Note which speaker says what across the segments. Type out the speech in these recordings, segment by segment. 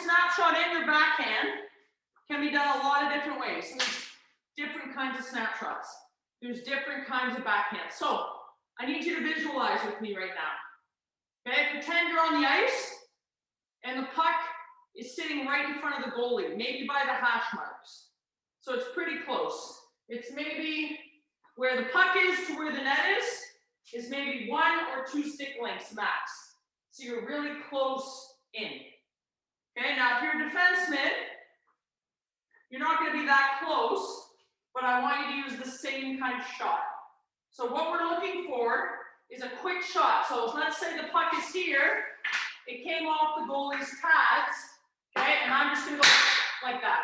Speaker 1: snapshot and your backhand can be done a lot of different ways. So there's different kinds of snapshots. There's different kinds of backhands. So I need you to visualize with me right now. Okay, pretend you're on the ice and the puck is sitting right in front of the goalie, maybe by the hash marks. So it's pretty close. It's maybe where the puck is to where the net is maybe 1 or 2 stick lengths max. So you're really close in. Okay, now if you're a defenseman, you're not going to be that close, but I want you to use the same kind of shot. So what we're looking for is a quick shot. So let's say the puck is here, it came off the goalie's pads, okay, and I'm just going to go like that,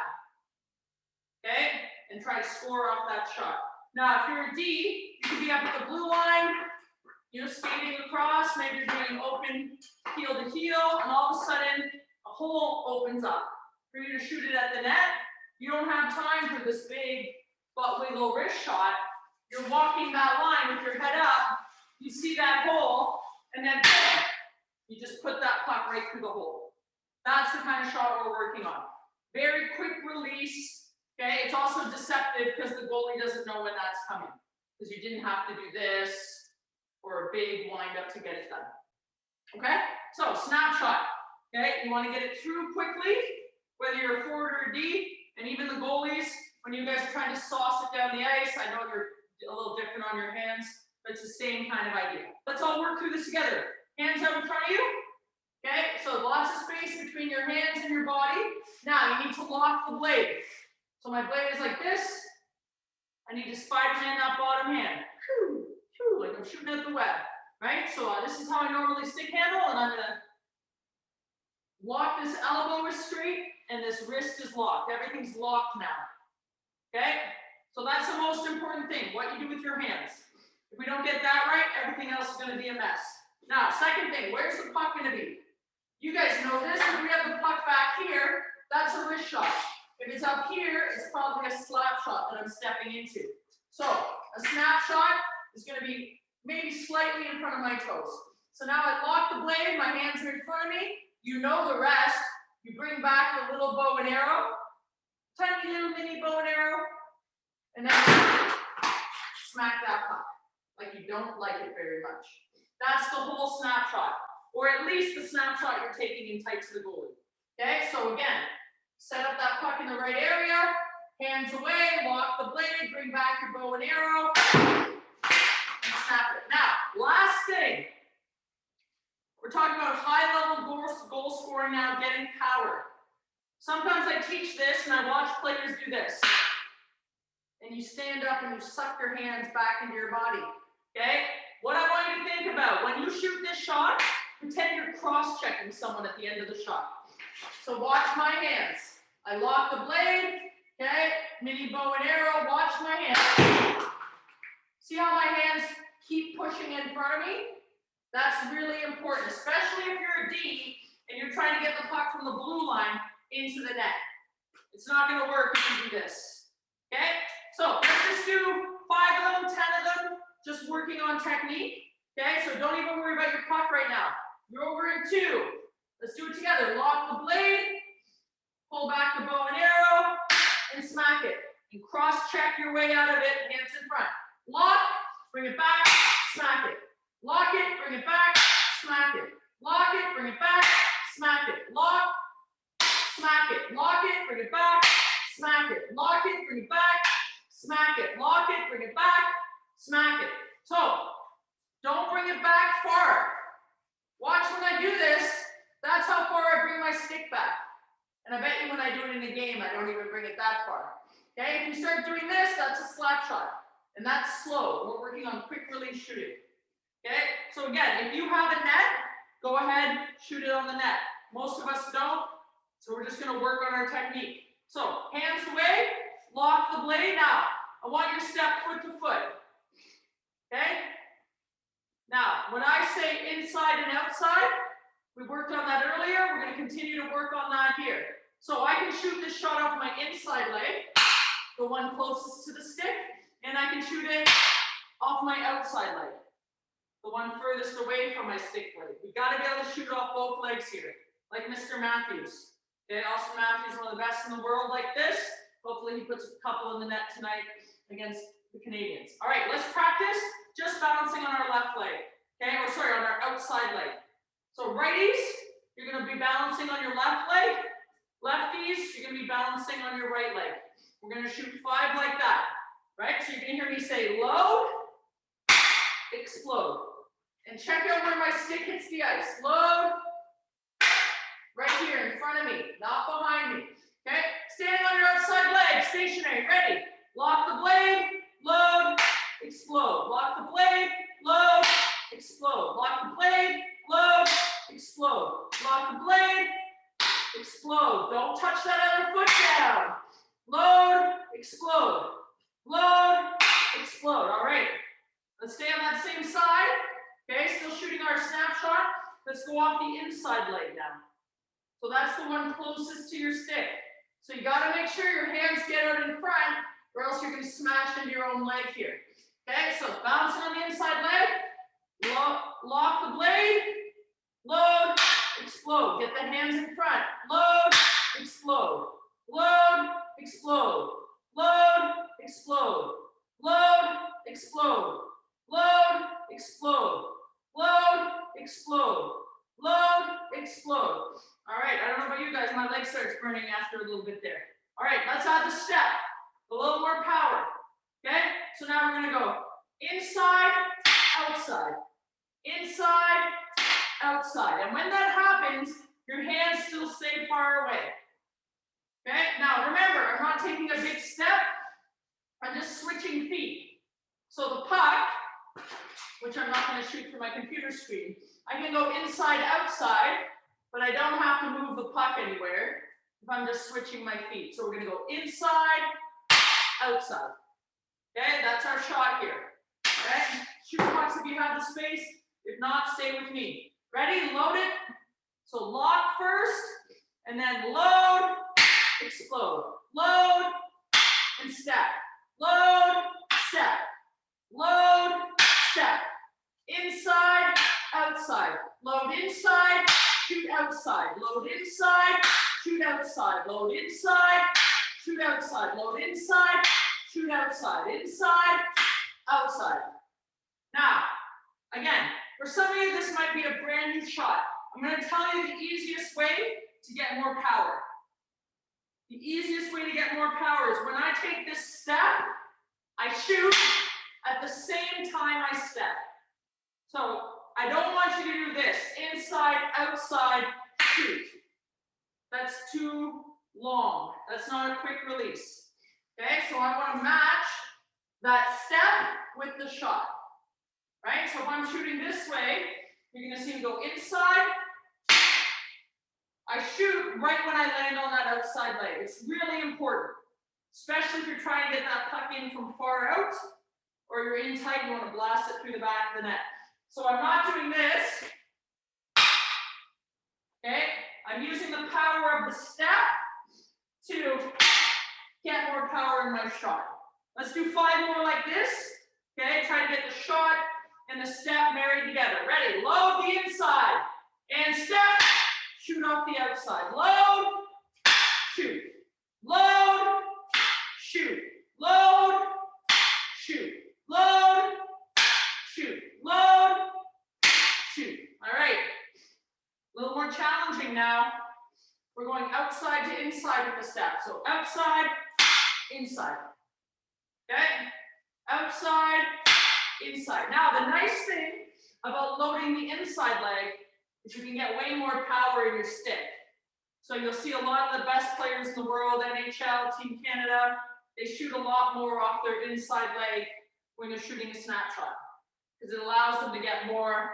Speaker 1: okay, and try to score off that shot. Now, if you're a D, you could be up at the blue line, skating across, maybe you're doing open heel to heel, and all of a sudden, a hole opens up. For you to shoot it at the net, you don't have time for this big butt wiggle wrist shot. You're walking that line with your head up, you see that hole, and then boom, you just put that puck right through the hole. That's the kind of shot we're working on. Very quick release, okay? It's also deceptive because the goalie doesn't know when that's coming, because you didn't have to do this or a big wind up to get it done. Okay? So, snapshot. Okay? You want to get it through quickly, whether you're a forward or a D, and even the goalies, when you guys are trying to sauce it down the ice, I know you're a little different on your hands, but it's the same kind of idea. Let's all work through this together. Hands out in front of you. Okay? So, lots of space between your hands and your body. Now, you need to lock the blade. So, my blade is like this. I need to Spider-Man that bottom hand. Whew, whew, like I'm shooting at the web. Right? So, this is how I normally stick handle, and I'm going to lock this elbow is straight, and this wrist is locked. Everything's locked now. Okay? So that's the most important thing, what you do with your hands. If we don't get that right, everything else is going to be a mess. Now, second thing, where's the puck going to be? You guys know this. If we have the puck back here, that's a wrist shot. If it's up here, it's probably a slap shot that I'm stepping into. So a snapshot is going to be maybe slightly in front of my toes. So now I lock the blade, my hands are in front of me. You know the rest. You bring back the little bow and arrow, tiny little mini bow and arrow, and then smack that puck like you don't like it very much. That's the whole snapshot, or at least the snapshot you're taking in tight to the goalie. Okay, so again, set up that puck in the right area, hands away, lock the blade, bring back your bow and arrow, and snap it. Now, last thing. We're talking about high-level goal scoring now, getting power. Sometimes I teach this, and I watch players do this. And you stand up and you suck your hands back into your body. Okay? What I want you to think about, when you shoot this shot, pretend you're cross-checking someone at the end of the shot. So watch my hands. I lock the blade, okay? Mini bow and arrow, watch my hands. See how my hands keep pushing in front of me? That's really important, especially if you're a D and you're trying to get the puck from the blue line into the net. It's not going to work if you do this. Okay? So let's just do 5 of them, 10 of them, just working on technique. Okay? So don't even worry about your puck right now. You're over in 2. Let's do it together. Lock the blade, pull back the bow and arrow, and smack it. And cross-check your way out of it, hands in front. Lock, bring it back, smack it. Lock it, bring it back, smack it. Lock it, bring it back, smack it. Lock, smack it. Lock it, bring it back, smack it. Lock it, bring it back, smack it. Lock it, bring it back, smack it. So, don't bring it back far. Watch when I do this. That's how far I bring my stick back. And I bet you when I do it in a game, I don't even bring it that far. Okay, if you start doing this, that's a slap shot. And that's slow. We're working on quick release shooting. Okay, so again, if you have a net, go ahead, shoot it on the net. Most of us don't, so we're just going to work on our technique. So, hands away, lock the blade. Now, I want you to step foot to foot. Okay? Now, when I say inside and outside, we worked on that earlier. We're going to continue to work on that here. So, I can shoot this shot off my inside leg, the one closest to the stick, and I can shoot it off my outside leg, the one furthest away from my stick blade. We got to be able to shoot off both legs here, like Mr. Matthews. Okay, Austin Matthews, one of the best in the world like this. Hopefully he puts a couple in the net tonight against the Canadians. All right, let's practice just balancing on our left leg. Okay, or sorry, on our outside leg. So righties, you're going to be balancing on your left leg. Lefties, you're going to be balancing on your right leg. We're going to shoot 5 like that. Right? So you're going to hear me say load, explode. And check out where my stick hits the ice. Load, right here in front of me, not behind me. Okay? Standing on your outside leg, stationary, ready. Lock the blade, load, explode. Lock the blade, load, explode. Lock the blade, load, explode. Lock the blade, explode. Don't touch that other foot down. Load, explode. Load, explode. All right. Let's stay on that same side. Okay, still shooting our snapshot. Let's go off the inside leg now. So that's the one closest to your stick. So you got to make sure your hands get out in front, or else you're going to smash into your own leg here. Okay, so bouncing on the inside leg, lock the blade, load, explode. Get the hands in front. Load, explode. Load, explode. Load, explode. Load, explode. Load, explode. Load, explode. Load, explode. All right, I don't know about you guys, my leg starts burning after a little bit there. All right, let's add the step. A little more power. Okay, so now we're going to go inside, outside. Inside, outside. And when that happens, your hands still stay far away. Okay, now remember, I'm not taking a big step. I'm just switching feet. So the puck, which I'm not going to shoot from my computer screen, I can go inside, outside, but I don't have to move the puck anywhere if I'm just switching my feet. So we're going to go inside, outside. Okay, that's our shot here. All right, shoot pucks if you have the space. If not, stay with me. Ready? Load it. So lock first, and then load, explode. Load, and step. Load, step. Load, step. Inside, outside. Load inside, shoot outside. Load inside, shoot outside. Load inside, shoot outside. Load inside, shoot outside. Inside, outside. Now, again, for some of you, this might be a brand new shot. I'm going to tell you the easiest way to get more power. The easiest way to get more power is when I take this step, I shoot at the same time I step. So I don't want you to do this. Inside, outside, shoot. That's too long. That's not a quick release. Okay, so I want to match that step with the shot. Right? So if I'm shooting this way, you're going to see me go inside. I shoot right when I land on that outside leg. It's really important, especially if you're trying to get that puck in from far out, or you're in tight and you want to blast it through the back of the net. So I'm not doing this. Okay? I'm using the power of the step to get more power in my shot. Let's do 5 more like this. Okay? Try to get the shot and the step married together. Ready? Load the inside and step. Shoot off the outside. Load, shoot. Load, shoot. Load, shoot. Load, shoot. Load, shoot. All right. A little more challenging now. We're going outside to inside with the step. So outside, inside. Okay? Outside, inside. Now, the nice thing about loading the inside leg is you can get way more power in your stick. So you'll see a lot of the best players in the world, NHL, Team Canada, they shoot a lot more off their inside leg when they're shooting a snapshot, because it allows them to get more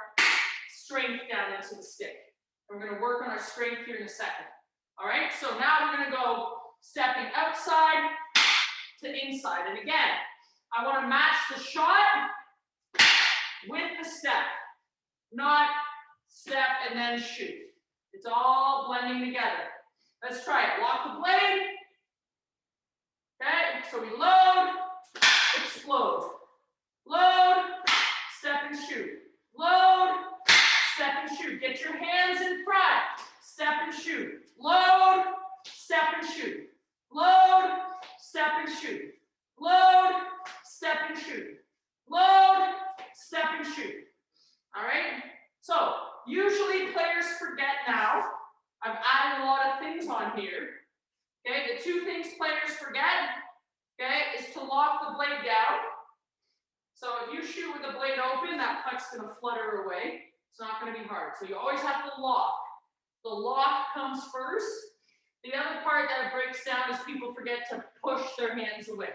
Speaker 1: strength down into the stick. And we're going to work on our strength here in a second. All right, so now we're going to go stepping outside to inside. And again, I want to match the shot with the step, not step and then shoot. It's all blending together. Let's try it. Lock the blade. Okay, so we load, explode. Load, step and shoot. Load, step and shoot. Get your hands in front. step and shoot. Load, step and shoot. Load, step and shoot. Load, step and shoot. Load, step and shoot. All right? So, usually players forget now. I've added a lot of things on here. Okay, the two things players forget, okay, is to lock the blade down. So if you shoot with the blade open, that puck's going to flutter away. It's not going to be hard. So you always have to lock. The lock comes first. The other part that it breaks down is people forget to push their hands away.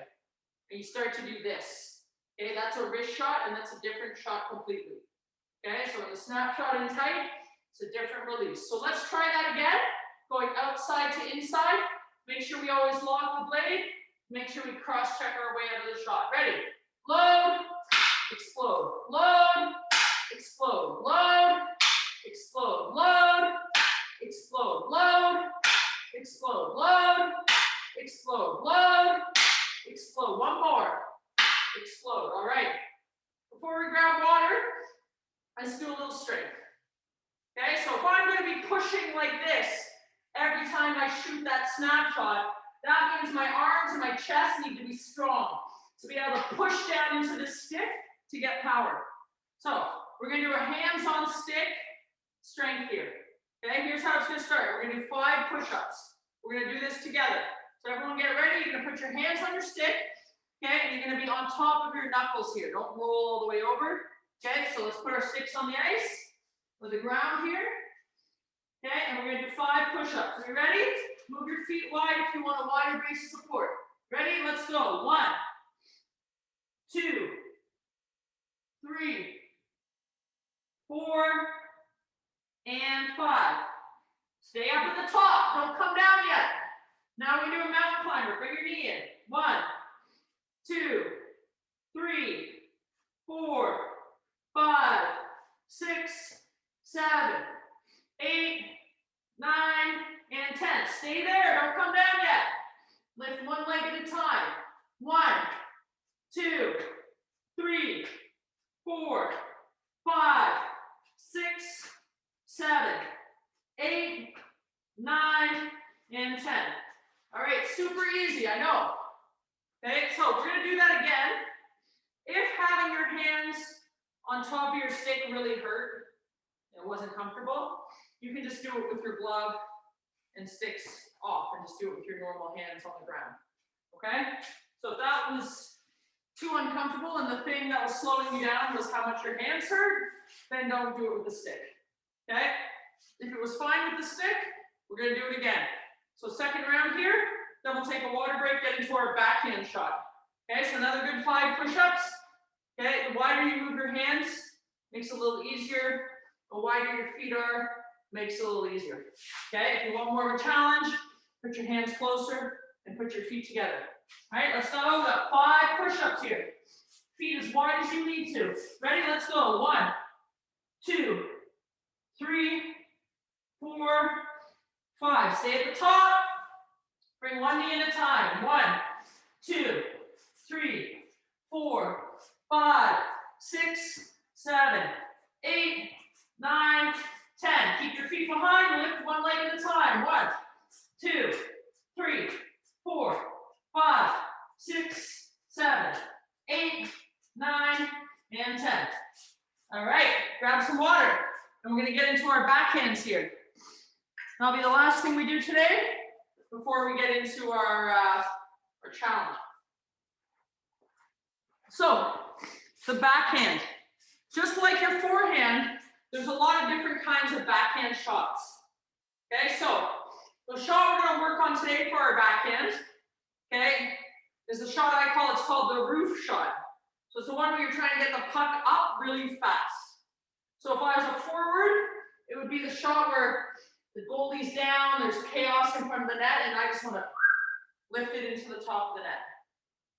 Speaker 1: And you start to do this. Okay, that's a wrist shot, and that's a different shot completely. Okay, so in the snapshot in tight, it's a different release. So let's try that again. Going outside to inside. Make sure we always lock the blade. Make sure we cross-check our way out of the shot. Ready? Load, explode, load, explode, load, explode, load, explode, load, explode, load, explode, load, explode. One more. Explode. All right. Before we grab water, let's do a little strength. Okay, so if I'm going to be pushing like this every time I shoot that snapshot, that means my arms and my chest need to be strong to be able to push down into the stick to get power. So we're going to do a hands-on stick strength here. Okay, here's how it's going to start. We're going to do 5 push-ups. We're going to do this together. So everyone get ready. You're going to put your hands on your stick. Okay, and you're going to be on top of your knuckles here. Don't roll all the way over. Okay, so let's put our sticks on the ice or the ground here. Okay, and we're going to do 5 push-ups. Are you ready? Move your feet wide if you want a wider base of support. Ready? Let's go. 1, 2, 3, 4, and 5. Stay up at the top. Don't come down yet. Now we do a mountain climber. Bring your knee in. 1, 2, 3, 4, 5, 6, 7, 8, 9, and 10. Stay there. Don't come down yet. Lift one leg at a time. 1, 2, 3, 4, 5, 6, 7, 8, 9, and 10. All right, super easy, I know. Okay, so we're going to do that again. If having your hands on top of your stick really hurt, it wasn't comfortable, you can just do it with your glove and sticks off and just do it with your normal hands on the ground. Okay? So if that was too uncomfortable and the thing that was slowing you down was how much your hands hurt, then don't do it with the stick. Okay? If it was fine with the stick, we're going to do it again. So second round here, then we'll take a water break, get into our backhand shot. Okay, so another good 5 push-ups. Okay, the wider you move your hands, makes it a little easier. The wider your feet are, makes it a little easier. Okay, if you want more of a challenge, put your hands closer and put your feet together. All right, let's go. We've got 5 push-ups here. Feet as wide as you need to. Ready? Let's go. 1, 2, 3, 4, 5. Stay at the top. Bring one knee at a time. 1, 2, 3, 4, 5, 6, 7, 8, 9, 10. Keep your feet behind. Lift one leg at a time. 1, 2, 3, 4, 5, 6, 7, 8, 9, and 10. All right, grab some water. And we're going to get into our backhands here. That'll be the last thing we do today before we get into our challenge. So, the backhand. Just like your forehand, there's a lot of different kinds of backhand shots. Okay, so the shot we're going to work on today for our backhand, okay, is the shot I call, it's called the roof shot. So it's the one where you're trying to get the puck up really fast. So if I was a forward, it would be the shot where the goalie's down, there's chaos in front of the net, and I just want to lift it into the top of the net.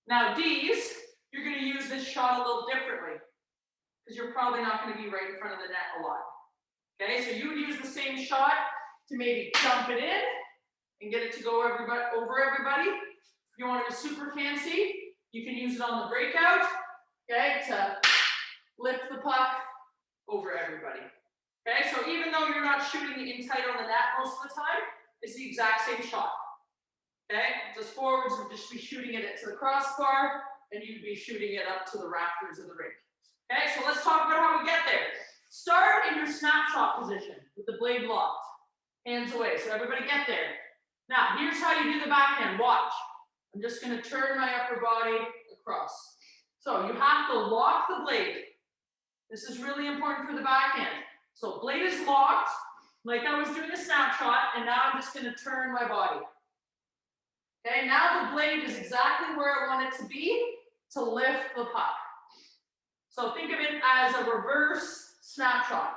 Speaker 1: Now D's, you're going to use this shot a little differently because you're probably not going to be right in front of the net a lot. Okay, so you would use the same shot to maybe jump it in and get it to go over everybody. If you want to be super fancy, you can use it on the breakout, okay, to lift the puck over everybody. Okay, so even though you're not shooting it in tight on the net most of the time, it's the exact same shot. Okay, just forwards would just be shooting it to the crossbar, and you'd be shooting it up to the rafters of the rink. Okay, so let's talk about how we get there. Start in your snapshot position with the blade locked, hands away. So everybody get there. Now, here's how you do the backhand. Watch. I'm just going to turn my upper body across. So you have to lock the blade. This is really important for the backhand. So blade is locked, like I was doing a snapshot, and now I'm just going to turn my body. Okay, now the blade is exactly where I want it to be to lift the puck. So think of it as a reverse snapshot.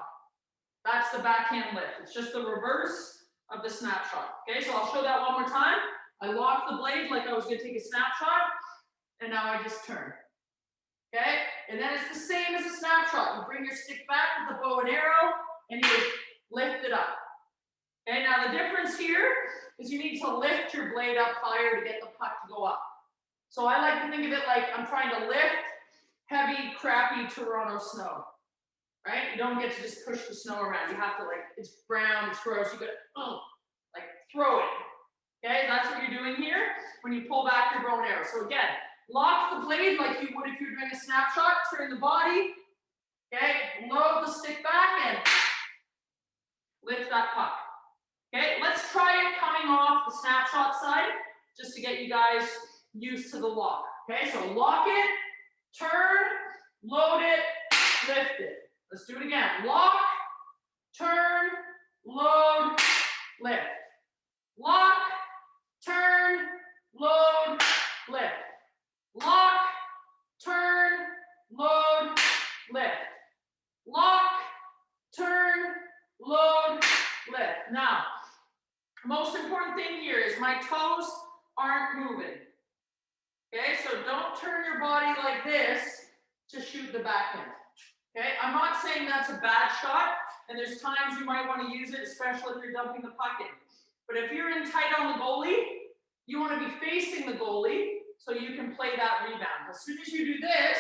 Speaker 1: That's the backhand lift. It's just the reverse of the snapshot. Okay, so I'll show that one more time. I lock the blade like I was going to take a snapshot, and now I just turn. Okay, and then it's the same as a snapshot. You bring your stick back with the bow and arrow, and you lift it up. Okay, now the difference here is you need to lift your blade up higher to get the puck to go up. So I like to think of it like I'm trying to lift heavy, crappy Toronto snow, right? You don't get to just push the snow around. You have to, like, it's brown, it's gross. You got to, like, throw it. Okay, that's what you're doing here when you pull back your bow and arrow. So again, lock the blade like you would if you're doing a snapshot. Turn the body. Okay, load the stick back and lift that puck. Okay, let's try it coming off the snapshot side just to get you guys used to the lock. Okay, so lock it, turn, load it, lift it. Let's do it again. Lock, turn, load, lift. Lock, turn, load, lift. Lock, turn, load, lift. Lock, turn, load, lift. Now, most important thing here is my toes aren't moving. Okay, so don't turn your body like this to shoot the backhand. Okay, I'm not saying that's a bad shot, and there's times you might want to use it, especially if you're dumping the puck in. But if you're in tight on the goalie, you want to be facing the goalie so you can play that rebound. As soon as you do this,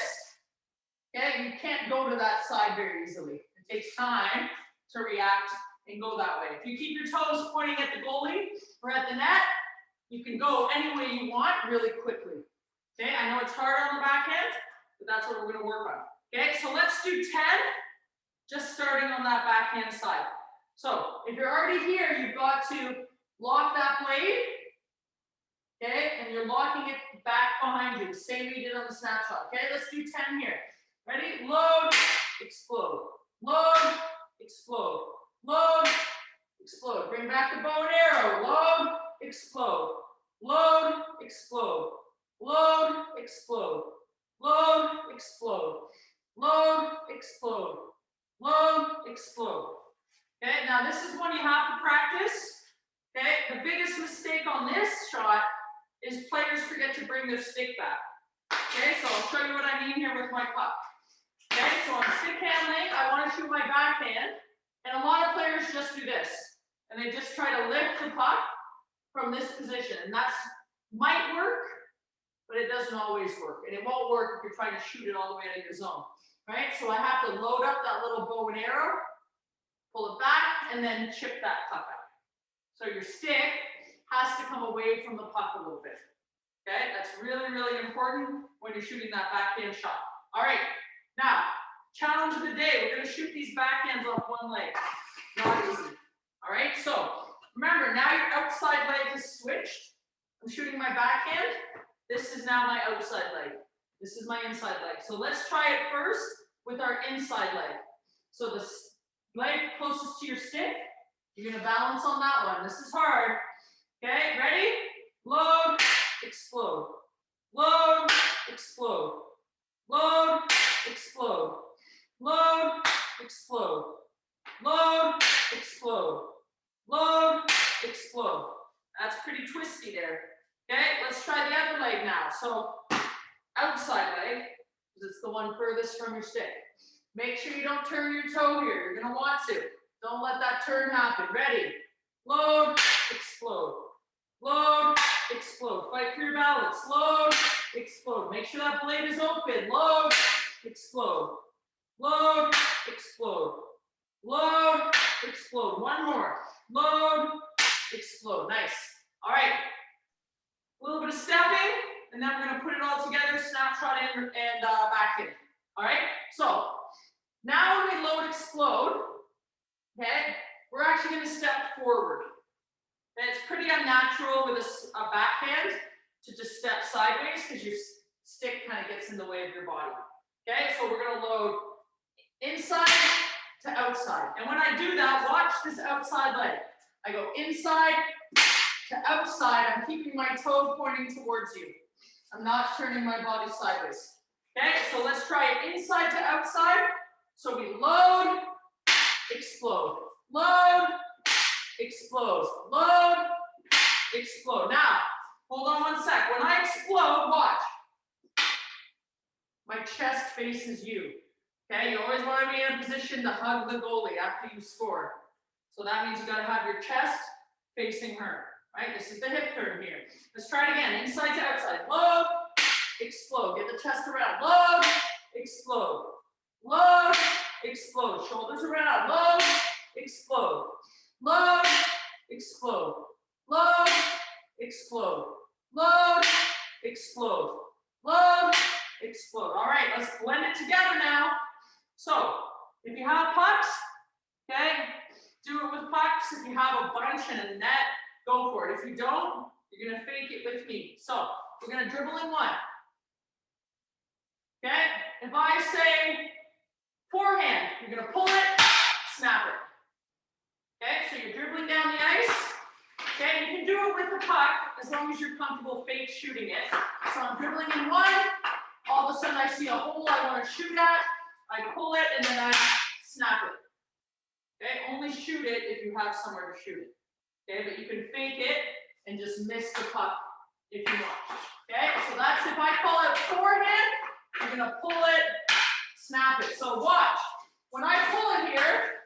Speaker 1: okay, you can't go to that side very easily. It takes time to react and go that way. If you keep your toes pointing at the goalie or at the net, you can go any way you want really quickly. Okay, I know it's hard on the backhand, but that's what we're going to work on. Okay, so let's do 10, just starting on that backhand side. So if you're already here, you've got to lock that blade, okay, and you're locking it back behind you, the same way you did on the snapshot. Okay, let's do 10 here. Ready? Load, explode. Load, explode. Load, explode. Bring back the bow and arrow. Load, explode. Load, explode. Load, explode. Load, explode. Load, explode. Load, explode. Okay, now this is one you have to practice. Okay, the biggest mistake on this shot is players forget to bring their stick back. Okay, so I'll show you what I mean here with my puck. Okay, so on stick handling, I want to shoot my backhand, and a lot of players just do this, and they just try to lift the puck from this position, and that might work, but it doesn't always work, and it won't work if you're trying to shoot it all the way out of your zone. Right, so I have to load up that little bow and arrow, pull it back, and then chip that puck out. So your stick has to come away from the puck a little bit. Okay, that's really, really important when you're shooting that backhand shot. All right, now, challenge of the day. We're going to shoot these backhands off one leg. Not easy. All right, so remember, now your outside leg is switched. I'm shooting my backhand. This is now my outside leg. This is my inside leg. So let's try it first with our inside leg. So the leg closest to your stick, you're going to balance on that one. This is hard. Okay, ready? Load, explode. Load, explode. Load, explode. Load, explode. Load, explode. Load, explode. That's pretty twisty there. Okay, let's try the other leg now. So outside leg, because it's the one furthest from your stick. Make sure you don't turn your toe here. You're going to want to. Don't let that turn happen. Ready? Load, explode. Load, explode. Fight for your balance. Load, explode. Make sure that blade is open. Load, explode. Load, explode. Load, explode. explode. One more. Load, explode. Nice. All right. A little bit of stepping, and then we're going to put it all together, snapshot in and back in. All right? So now when we load, explode, okay, we're actually going to step forward. And it's pretty unnatural with a backhand to just step sideways because your stick kind of gets in the way of your body. Okay, so we're going to load inside to outside. And when I do that, watch this outside leg. I go inside to outside. I'm keeping my toe pointing towards you. I'm not turning my body sideways. Okay, so let's try it inside to outside. So we load, explode, load, explode, load, explode. Now, hold on one sec. When I explode, watch. My chest faces you. Okay, you always want to be in a position to hug the goalie after you score. So that means you got to have your chest facing her. Right? This is the hip turn here. Let's try it again. Inside to outside. Load, explode. Get the chest around. Load, explode. Load, explode. Shoulders around. Load, explode. Load, explode. Load, explode. Load, explode. Load, explode. All right, let's blend it together now. So, if you have pucks, okay, do it with pucks. If you have a bunch and a net, go for it. If you don't, you're going to fake it with me. So, we're going to dribble in one. Okay, if I say forehand, you're going to pull it, snap it. Okay, so you're dribbling down the ice. Okay, you can do it with the puck as long as you're comfortable fake shooting it. So I'm dribbling in one. All of a sudden I see a hole I want to shoot at. I pull it and then I snap it. Okay, only shoot it if you have somewhere to shoot it. Okay, but you can fake it and just miss the puck if you want. Okay, so that's if I call it forehand, you're going to pull it, snap it. So watch. When I pull it here,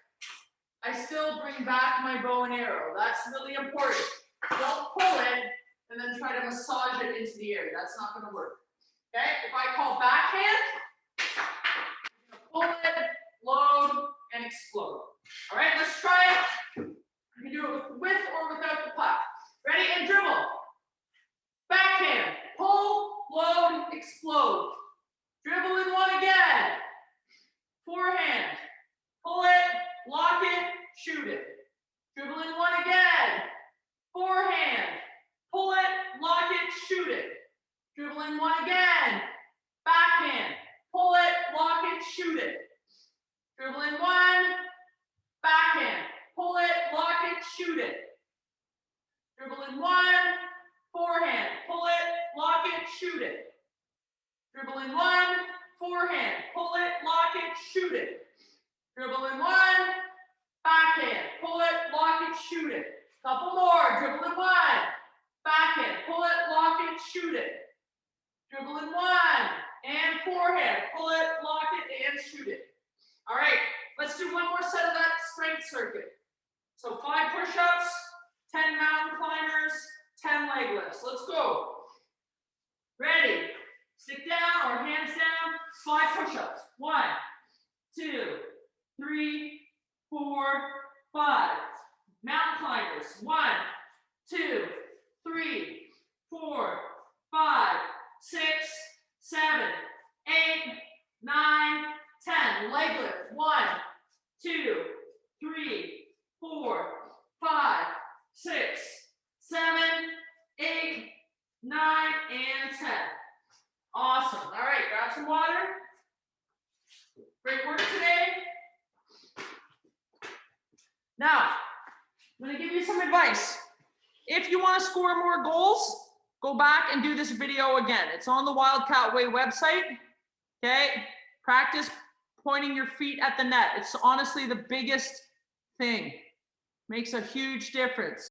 Speaker 1: I still bring back my bow and arrow. That's really important. Don't pull it and then try to massage it into the air. That's not going to work. Okay? If I call backhand, pull it, load, and explode. All right, let's try it. You can do it with or without the puck. Ready? And dribble. Backhand. Pull, load, explode. Dribble in one again. Forehand. Pull it, lock it, shoot it. Dribble in one again. Forehand. Pull it, lock it, shoot it. Dribble in one again. Backhand. Pull it, lock it, shoot it. Dribble in one. Backhand. Pull it, lock it, shoot it. Dribble in one. Forehand. Pull it, lock it, shoot it. Dribble in one. Forehand. Pull it, lock it, shoot it. Dribble in one. Backhand. Pull it, lock it, shoot it. Couple more. Dribble in one. Backhand. Pull it, lock it, shoot it. Dribble in one. And forehand. Pull it, lock it, and shoot it. All right. Let's do one more set of that strength circuit. So 5 push-ups, 10 mountain climbers, 10 leg lifts. Let's go. Ready? Stick down or hands down. 5 push-ups. 1, 2, 3, 4, 5. Mountain climbers. 1, 2, 3, 4, 5, 6, 7, 8, 9, 10. Leg lift. 1, 2, 3, 4, 5, 6, 7, 8, 9, and 10. Awesome. All right, grab some water. Great work today. Now, I'm going to give you some advice. If you want to score more goals, go back and do this video again. It's on the Wildcat Way website. Okay? Practice pointing your feet at the net. It's honestly the biggest thing. Makes a huge difference.